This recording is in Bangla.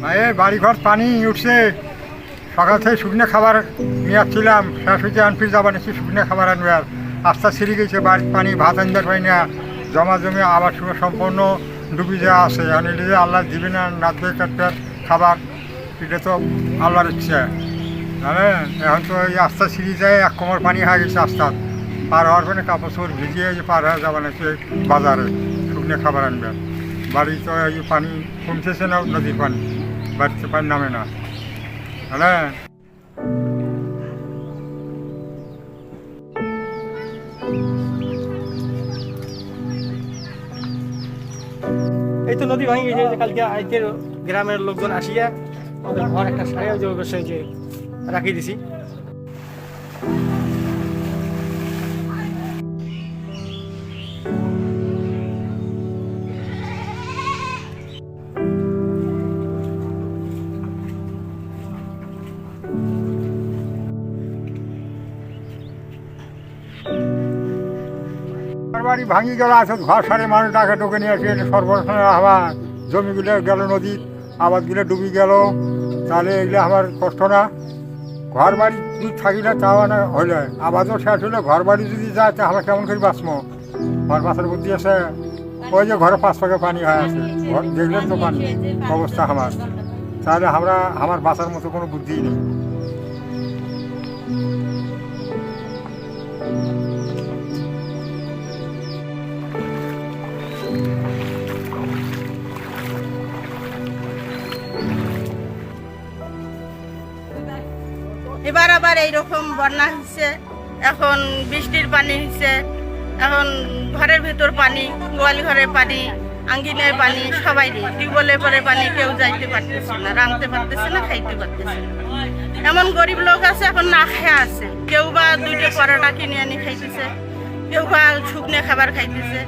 এই বাড়িঘর পানি উঠছে, সকাল থেকে শুকনো খাবার নিয়ে আসছিলাম, শেষ হয়েছে আনফির যাবার নিচ্ছি শুকনো খাবার আনবে, আর রাস্তা ছিঁড়ে গেছে, বাড়ির পানি ভাত আনতে পারি না, জমা জমি আবার সম্পূর্ণ ডুবি যাওয়া আছে। এখন এটা যে আল্লাহ দিবে না নাচবে কাটবে খাবার, এটা তো আল্লাহর ইচ্ছা জানেন। এখন তো এই রাস্তা ছিঁড়ে যায়, এক কোমর পানি হয়ে গেছে রাস্তা পার হওয়ার পরে, কাপড় চোপড় ভিজিয়ে পার হয়ে যাবে নাকি বাজারে শুকনো খাবার আনবে। বাড়ি তো এই পানি কমতেছে না, নদীর পানি বাড়িতে পানি নামে না হ্যাঁ। এই তো নদী ভাঙি গেছে, কালকে আইতের গ্রামের লোকজন আসিয়া ওদের ঘর একটা সারিয়া যে রাখি দিছি। বাড়ি ভাঙি গেল, আসলে ঘর সারে মানুষ ডাকে ঢুকে নিয়ে আসে, সর্বনাশ আবার জমিগুলো গেল নদী, আবাদগুলো ডুবি গেল, তাহলে এগুলো আমার কষ্ট না। ঘর বাড়ি যদি থাকি না তাও না হইলে, আবাদও শেষ হলে ঘর বাড়ি যদি যায় তাহলে কেমন করে বাঁচবো? ঘর বাঁচার বুদ্ধি আছে? ওই যে ঘরে 5 পাকে পানি হয়ে আছে, ঘর দেখলেন তো পানি অবস্থা আমার, তাহলে আমার বাঁচার মতো কোনো বুদ্ধিই নেই। এবার আবার এইরকম বন্যা হচ্ছে, এখন বৃষ্টির পানি হচ্ছে, এখন ঘরের ভেতর পানি, গোয়ালি ঘরে পানি, আঙ্গিনায় পানি, সবাই টিউবওয়েলের পরে পানি, কেউ যাইতে পারতেছে না, রাঁধতে পারতেছে না, খাইতে পারতেছে না। এমন গরিব লোক আছে এখন না খেয়ে আছে, কেউ বা 2টা পরোটা কিনে আনি খাইতেছে, কেউ বা শুকনো খাবার খাইতেছে।